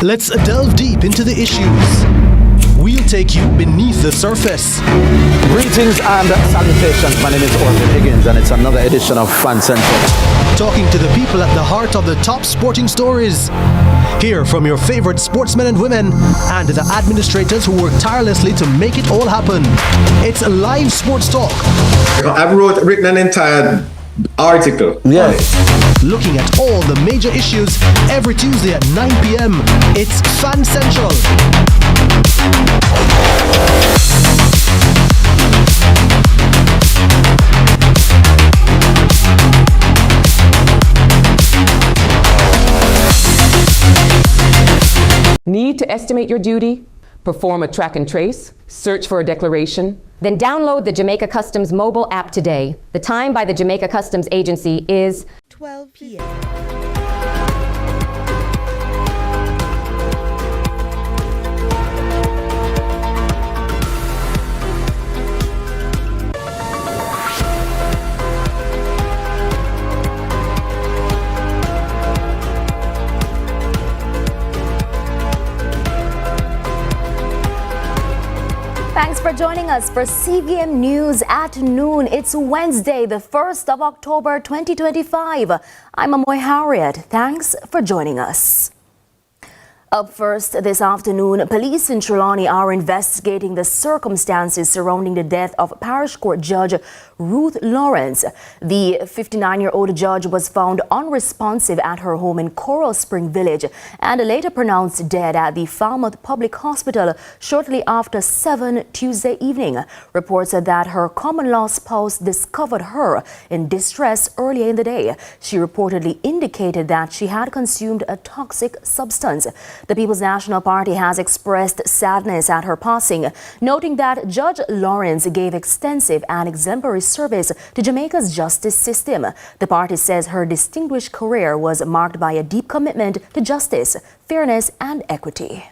Let's delve deep into the issues. We'll take you beneath the surface. Greetings and salutations. My name is Orville Higgins and it's another edition of Fan Central. Talking to the people at the heart of the top sporting stories. Hear from your favorite sportsmen and women and the administrators who work tirelessly to make it all happen. It's a live sports talk. I've written an entire article. Yes. Looking at all the major issues every Tuesday at 9 p.m. It's Fan Central. Need to estimate your duty? Perform a track and trace? Search for a declaration? Then download the Jamaica Customs mobile app today. The time by the Jamaica Customs Agency is 12 p.m. Thanks for joining us for CVM News at noon. It's Wednesday, the 1st of October, 2025. I'm Amoy Harriet. Thanks for joining us. Up first this afternoon, police in Trelawney are investigating the circumstances surrounding the death of Parish Court Judge Ruth Lawrence. The 59-year-old judge was found unresponsive at her home in Coral Spring Village and later pronounced dead at the Falmouth Public Hospital shortly after 7 Tuesday evening. Reports said that her common-law spouse discovered her in distress earlier in the day. She reportedly indicated that she had consumed a toxic substance. The People's National Party has expressed sadness at her passing, noting that Judge Lawrence gave extensive and exemplary service to Jamaica's justice system. The party says her distinguished career was marked by a deep commitment to justice, fairness, and equity.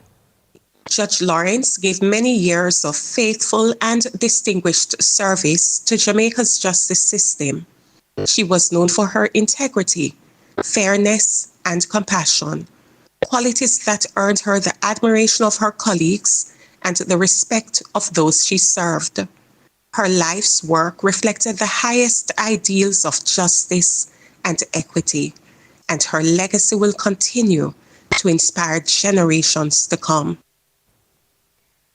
Judge Lawrence gave many years of faithful and distinguished service to Jamaica's justice system. She was known for her integrity, fairness, and compassion, qualities that earned her the admiration of her colleagues and the respect of those she served. Her life's work reflected the highest ideals of justice and equity, and her legacy will continue to inspire generations to come.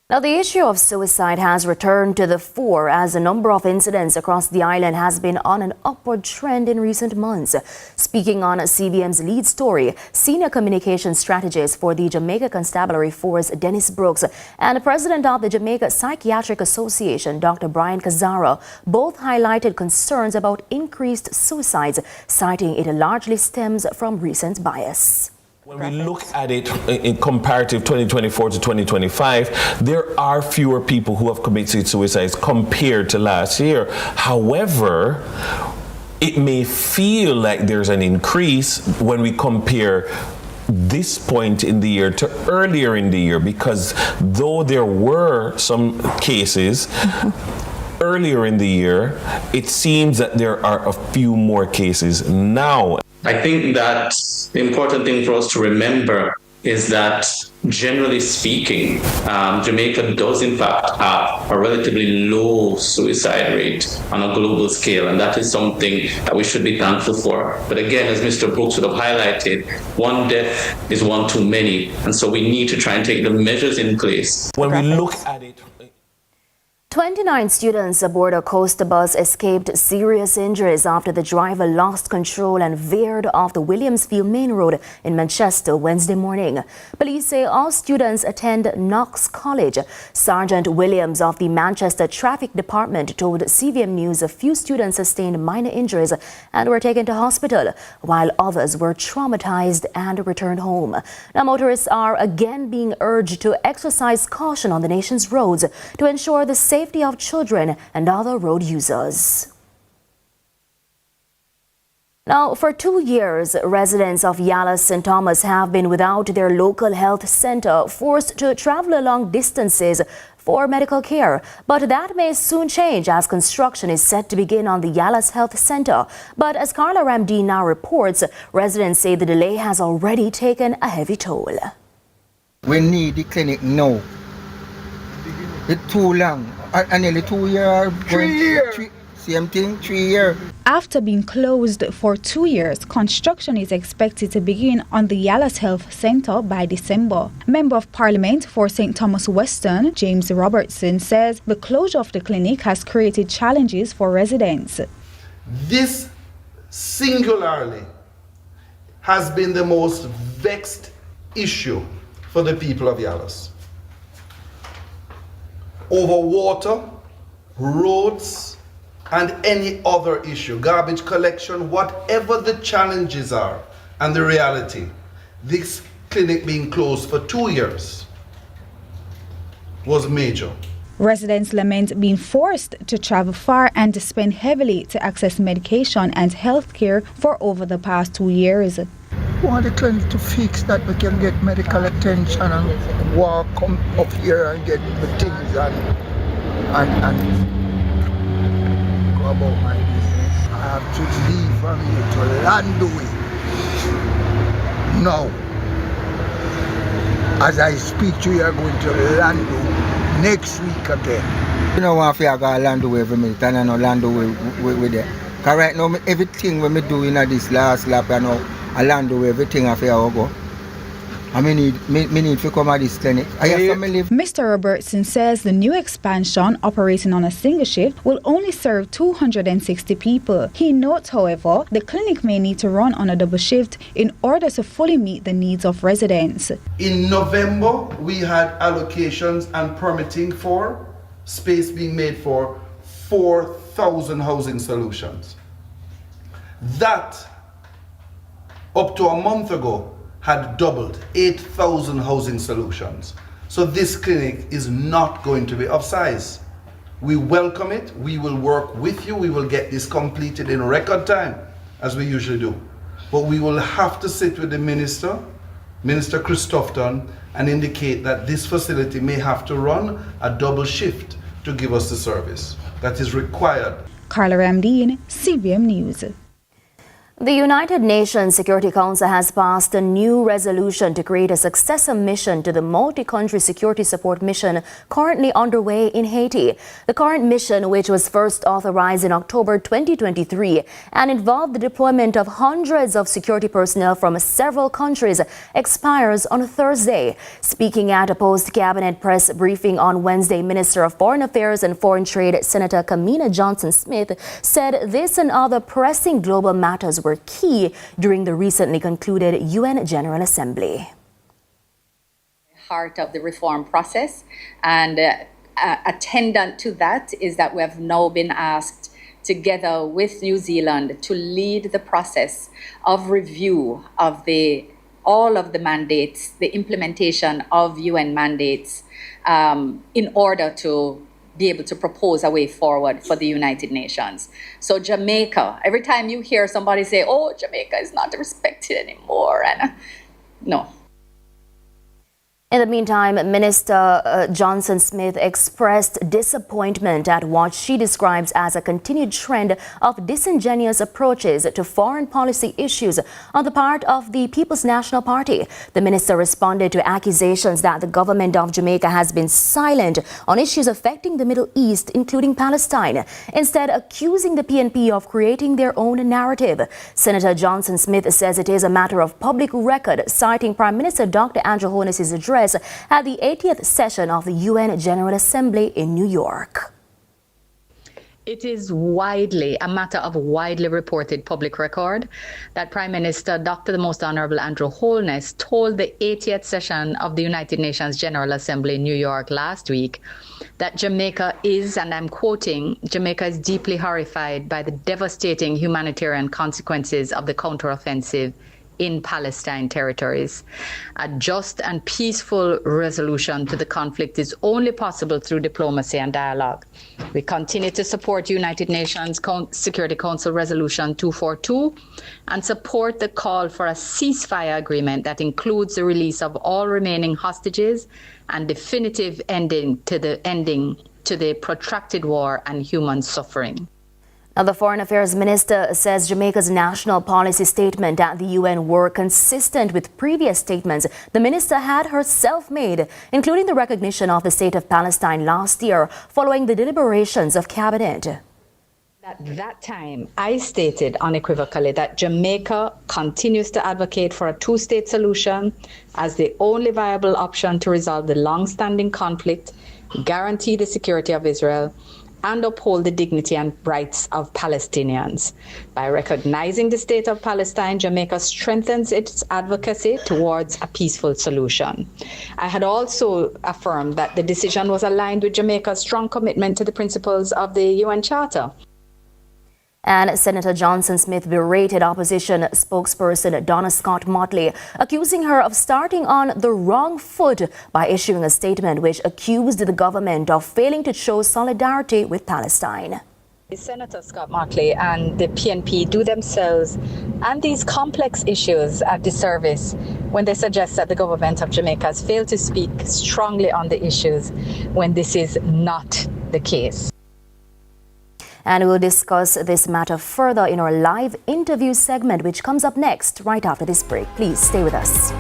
Now, the issue of suicide has returned to the fore as the number of incidents across the island has been on an upward trend in recent months. Speaking on CVM's lead story, senior communications strategist for the Jamaica Constabulary Force, Dennis Brooks, and president of the Jamaica Psychiatric Association, Dr. Brian Kazara, both highlighted concerns about increased suicides, citing it largely stems from recent bias. When we look at it in comparative 2024 to 2025, there are fewer people who have committed suicides compared to last year. However, it may feel like there's an increase when we compare this point in the year to earlier in the year, because though there were some cases earlier in the year, it seems that there are a few more cases now. I think that the important thing for us to remember is that, generally speaking, Jamaica does in fact have a relatively low suicide rate on a global scale, and that is something that we should be thankful for. But again, as Mr. Brooks would have highlighted, one death is one too many, and so we need to try and take the measures in place. When we look at it, 29 students aboard a coaster bus escaped serious injuries after the driver lost control and veered off the Williamsfield Main Road in Manchester Wednesday morning. Police say all students attend Knox College. Sergeant Williams of the Manchester Traffic Department told CVM News a few students sustained minor injuries and were taken to hospital, while others were traumatized and returned home. Now, motorists are again being urged to exercise caution on the nation's roads to ensure the safety of children and other road users. Now, for 2 years, residents of Yallahs St. Thomas have been without their local health center, forced to travel long distances for medical care. But that may soon change as construction is set to begin on the Yallahs Health Center. But as Carla Ramdeen now reports, residents say the delay has already taken a heavy toll. We need the clinic now. It's too long. Nearly 2 years. 3 years. Same thing, 3 years. After being closed for 2 years, construction is expected to begin on the Yallahs Health Centre by December. Member of Parliament for St. Thomas Weston, James Robertson, says the closure of the clinic has created challenges for residents. This singularly has been the most vexed issue for the people of Yallahs. Over water, roads, and any other issue, garbage collection, whatever the challenges are and the reality, this clinic being closed for 2 years was major. Residents lament being forced to travel far and to spend heavily to access medication and health care for over the past 2 years. We want the clinic to fix that we can get medical attention and walk come up here and get the things and go about my business. I have to leave from here to Landaway now. As I speak to you, I'm going to Landaway next week again. You know what, if I go Landaway every minute and I know Landaway with it. Because right now, everything when I do in this last lap, I know I Landaway, everything I feel go. I need to come at this clinic. Mr. Robertson says the new expansion operating on a single shift will only serve 260 people. He notes, however, the clinic may need to run on a double shift in order to fully meet the needs of residents. In November, we had allocations and permitting for space being made for 4,000 housing solutions. That, up to a month ago, had doubled 8,000 housing solutions. So this clinic is not going to be of size. We welcome it. We will work with you. We will get this completed in record time, as we usually do. But we will have to sit with the Minister Christofton, and indicate that this facility may have to run a double shift to give us the service that is required. Carla Ramdeen, CVM News. The United Nations Security Council has passed a new resolution to create a successor mission to the multi-country security support mission currently underway in Haiti. The current mission, which was first authorized in October 2023 and involved the deployment of hundreds of security personnel from several countries, expires on Thursday. Speaking at a post-cabinet press briefing on Wednesday, Minister of Foreign Affairs and Foreign Trade Senator Kamina Johnson-Smith said this and other pressing global matters were key during the recently concluded UN General Assembly. Heart of the reform process, and attendant to that is that we have now been asked together with New Zealand to lead the process of review of all of the mandates, the implementation of UN mandates, in order to be able to propose a way forward for the United Nations. So Jamaica, every time you hear somebody say, oh, Jamaica is not respected anymore, and no. In the meantime, Minister Johnson-Smith expressed disappointment at what she describes as a continued trend of disingenuous approaches to foreign policy issues on the part of the People's National Party. The minister responded to accusations that the government of Jamaica has been silent on issues affecting the Middle East, including Palestine, instead accusing the PNP of creating their own narrative. Senator Johnson-Smith says it is a matter of public record, citing Prime Minister Dr. Andrew Holness's address at the 80th session of the UN General Assembly in New York. It is a matter of widely reported public record that Prime Minister Dr. the Most Honorable Andrew Holness told the 80th session of the United Nations General Assembly in New York last week that Jamaica is, and I'm quoting, Jamaica is deeply horrified by the devastating humanitarian consequences of the counteroffensive in Palestine territories. A just and peaceful resolution to the conflict is only possible through diplomacy and dialogue. We continue to support United Nations Security Council Resolution 242 and support the call for a ceasefire agreement that includes the release of all remaining hostages and definitive ending to the protracted war and human suffering. Now, the Foreign Affairs Minister says Jamaica's national policy statement at the UN were consistent with previous statements the minister had herself made, including the recognition of the state of Palestine last year following the deliberations of cabinet. At that time, I stated unequivocally that Jamaica continues to advocate for a two-state solution as the only viable option to resolve the long-standing conflict, guarantee the security of Israel, and uphold the dignity and rights of Palestinians. By recognizing the state of Palestine, Jamaica strengthens its advocacy towards a peaceful solution. I had also affirmed that the decision was aligned with Jamaica's strong commitment to the principles of the UN Charter. And Senator Johnson Smith berated opposition spokesperson Donna Scott Motley, accusing her of starting on the wrong foot by issuing a statement which accused the government of failing to show solidarity with Palestine. Senator Scott Motley and the PNP do themselves and these complex issues a disservice when they suggest that the government of Jamaica has failed to speak strongly on the issues when this is not the case. And we'll discuss this matter further in our live interview segment, which comes up next, right after this break. Please stay with us.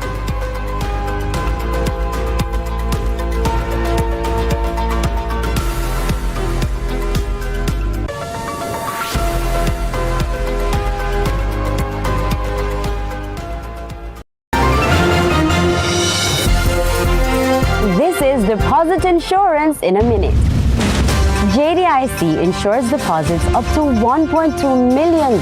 This is Deposit Insurance in a Minute. JDIC insures deposits up to $1.2 million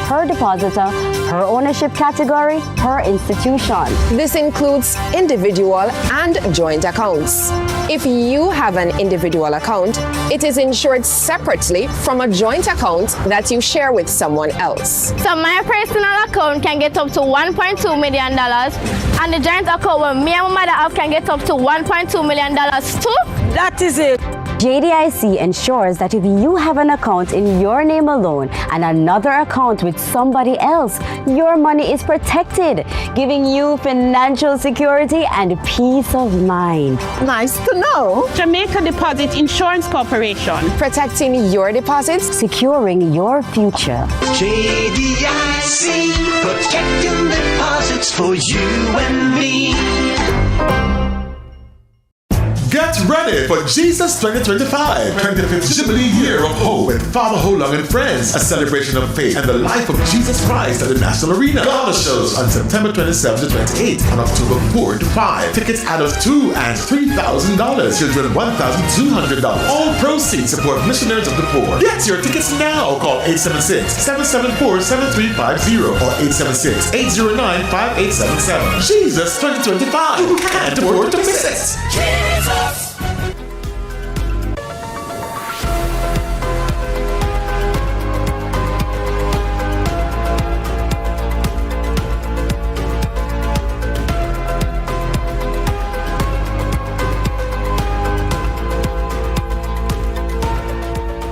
per depositor, per ownership category, per institution. This includes individual and joint accounts. If you have an individual account, it is insured separately from a joint account that you share with someone else. So my personal account can get up to $1.2 million, and the joint account where me and my mother have can get up to $1.2 million too. That is it. JDIC ensures that if you have an account in your name alone and another account with somebody else, your money is protected, giving you financial security and peace of mind. Nice to know. Jamaica Deposit Insurance Corporation. Protecting your deposits, securing your future. JDIC, protecting deposits for you and me. Get ready for Jesus 2025, 25th Jubilee Year of Hope with Father Holong and Friends, a celebration of faith and the life of Jesus Christ at the National Arena. Gala shows on September 27 to 28 and October 4 to 5. Tickets adults $2,000 and $3,000, children $1,200. All proceeds support missionaries of the poor. Get your tickets now. Call 876-774-7350 or 876-809-5877. Jesus 2025. You can't afford to miss it. Jesus.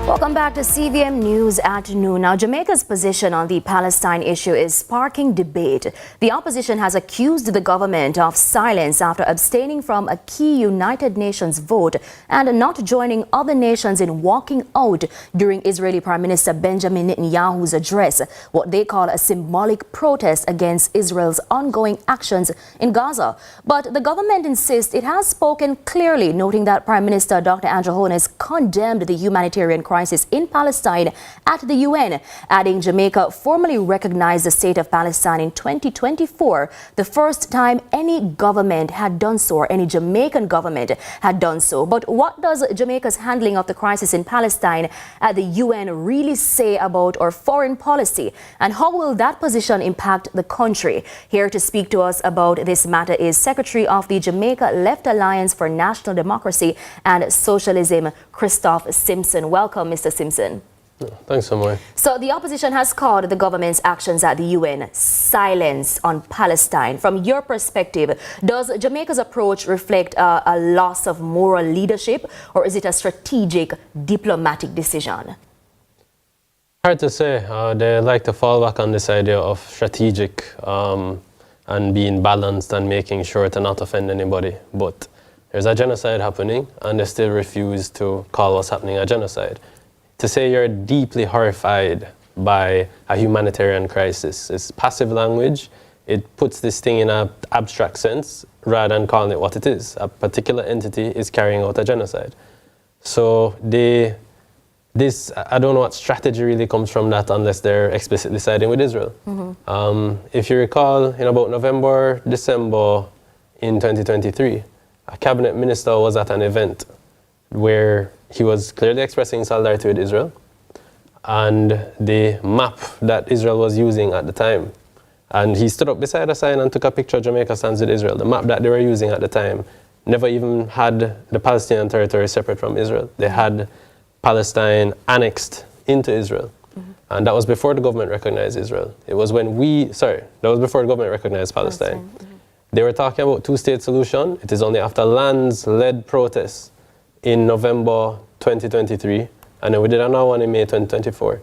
Welcome back to CVM News at noon. Now, Jamaica's position on the Palestine issue is sparking debate. The opposition has accused the government of silence after abstaining from a key United Nations vote and not joining other nations in walking out during Israeli Prime Minister Benjamin Netanyahu's address, what they call a symbolic protest against Israel's ongoing actions in Gaza. But the government insists it has spoken clearly, noting that Prime Minister Dr. Andrew Holness condemned the humanitarian crisis in Palestine at the UN, adding Jamaica formally recognized the state of Palestine in 2024, the first time any government had done so, or any Jamaican government had done so. But what does Jamaica's handling of the crisis in Palestine at the UN really say about our foreign policy, and how will that position impact the country? Here to speak to us about this matter is Secretary of the Jamaica Left Alliance for National Democracy and Socialism, Christoph Simpson. Welcome, Mr. Simpson. Thanks so much. So the opposition has called the government's actions at the UN silence on Palestine. From your perspective, does Jamaica's approach reflect a loss of moral leadership, or is it a strategic diplomatic decision? Hard to say. They like to fall back on this idea of strategic and being balanced and making sure to not offend anybody. But there's a genocide happening, and they still refuse to call what's happening a genocide. to say you're deeply horrified by a humanitarian crisis is passive language. It puts this thing in an abstract sense rather than calling it what it is. A particular entity is carrying out a genocide. So I don't know what strategy really comes from that unless they're explicitly siding with Israel. If you recall, in about November, December in 2023, a cabinet minister was at an event where he was clearly expressing solidarity with Israel, and the map that Israel was using at the time, and he stood up beside a sign and took a picture of Jamaica stands with Israel. The map that they were using at the time never even had the Palestinian territory separate from Israel. They had Palestine annexed into Israel. And that was before the government recognized Israel. It was when that was before the government recognized Palestine. They were talking about two-state solution. It is only after lands-led protests in November 2023, and then we did another one in May 2024.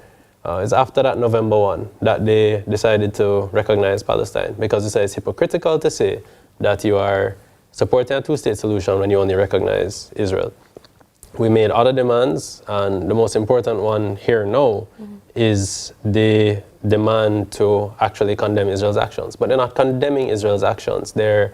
It's after that November one that they decided to recognize Palestine, because they say it's hypocritical to say that you are supporting a two-state solution when you only recognize Israel. We made other demands, and the most important one here now is the demand to actually condemn Israel's actions. But they're not condemning Israel's actions. They're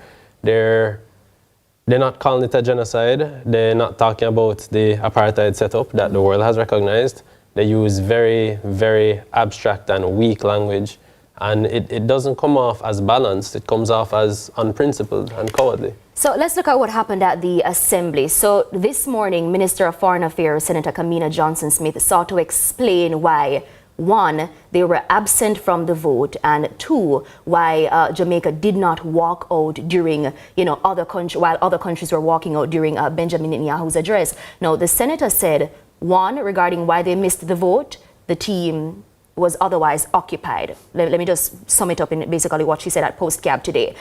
not calling it a genocide. They're not talking about the apartheid setup that the world has recognized. They use very, very abstract and weak language. And it doesn't come off as balanced. It comes off as unprincipled and cowardly. So let's look at what happened at the Assembly. So this morning, Minister of Foreign Affairs, Senator Kamina Johnson-Smith, sought to explain why, one, they were absent from the vote, and two, why Jamaica did not walk out during, while other countries were walking out during Benjamin Netanyahu's address. Now, the senator said, one, regarding why they missed the vote, the team was otherwise occupied. Let me just sum it up in basically what she said at Postcab today.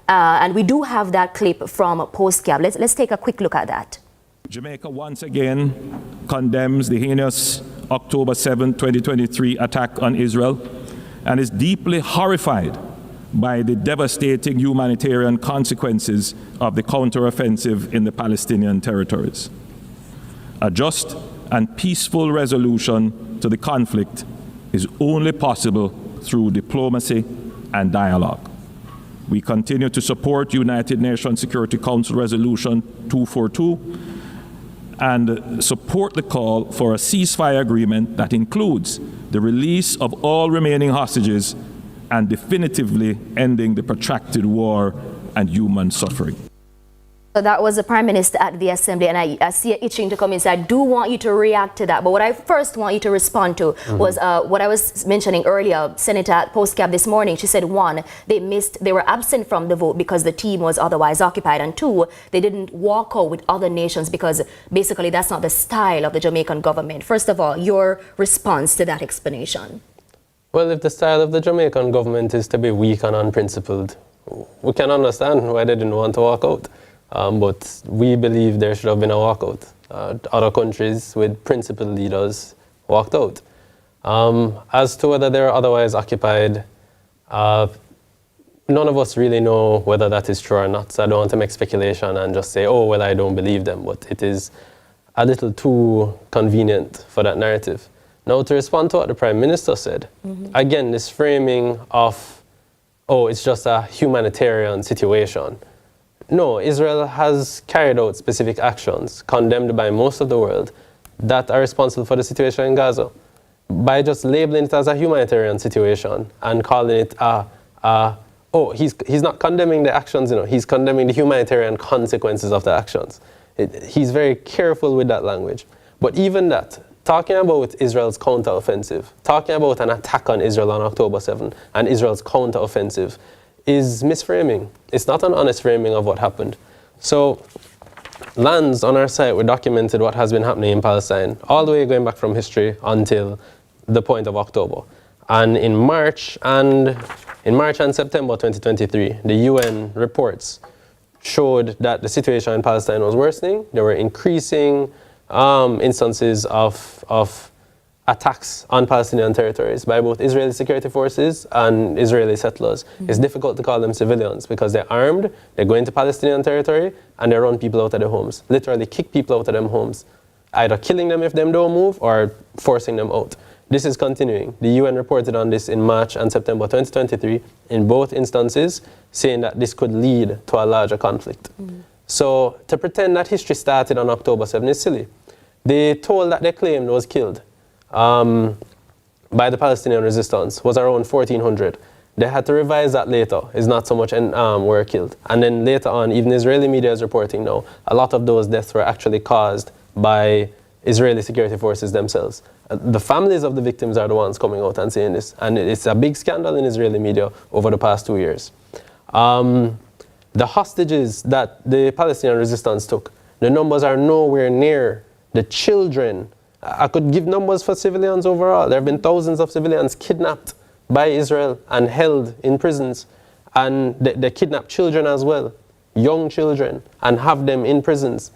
And we do have that clip from Postcab. Let's take a quick look at that. Jamaica once again condemns the heinous October 7, 2023 attack on Israel and is deeply horrified by the devastating humanitarian consequences of the counteroffensive in the Palestinian territories. A just and peaceful resolution to the conflict is only possible through diplomacy and dialogue. We continue to support United Nations Security Council Resolution 242 and support the call for a ceasefire agreement that includes the release of all remaining hostages and definitively ending the protracted war and human suffering. So that was the Prime Minister at the Assembly, and I see it itching to come in, so I do want you to react to that. But what I first want you to respond to was what I was mentioning earlier. Senator at Postcab this morning, she said, one, they were absent from the vote because the team was otherwise occupied, and two, they didn't walk out with other nations because basically that's not the style of the Jamaican government. First of all, your response to that explanation. Well, if the style of the Jamaican government is to be weak and unprincipled, we can understand why they didn't want to walk out. But we believe there should have been a walkout. Other countries with principled leaders walked out. As to whether they're otherwise occupied, none of us really know whether that is true or not. So I don't want to make speculation and just say, oh, well, I don't believe them. But it is a little too convenient for that narrative. Now, to respond to what the Prime Minister said, again, this framing of, oh, it's just a humanitarian situation. No, Israel has carried out specific actions condemned by most of the world that are responsible for the situation in Gaza. By just labeling it as a humanitarian situation and calling it he's not condemning the actions, he's condemning the humanitarian consequences of the actions. He's very careful with that language. But even that, talking about Israel's counteroffensive, talking about an attack on Israel on October 7 and Israel's counteroffensive, is misframing. It's not an honest framing of what happened. So, lands on our site, we documented what has been happening in Palestine, all the way going back from history until the point of October. And in March and September 2023, the UN reports showed that the situation in Palestine was worsening. There were increasing instances of attacks on Palestinian territories by both Israeli security forces and Israeli settlers. It's difficult to call them civilians because they're armed, they go into Palestinian territory, and they run people out of their homes, literally kick people out of their homes. either killing them if them don't move or forcing them out. This is continuing. The UN reported on this in March and September 2023 in both instances, saying that this could lead to a larger conflict. So to pretend that history started on October 7 is silly. The toll that they claimed was killed by the Palestinian resistance was around 1,400. They had to revise that later. It's not so much were killed. And then later on, even Israeli media is reporting now, a lot of those deaths were actually caused by Israeli security forces themselves. The families of the victims are the ones coming out and saying this. And it's a big scandal in Israeli media over the past 2 years. The hostages that the Palestinian resistance took, the numbers are nowhere near the children. I could give numbers for civilians overall. There have been thousands of civilians kidnapped by Israel and held in prisons. And they kidnap children as well, young children, and have them in prisons.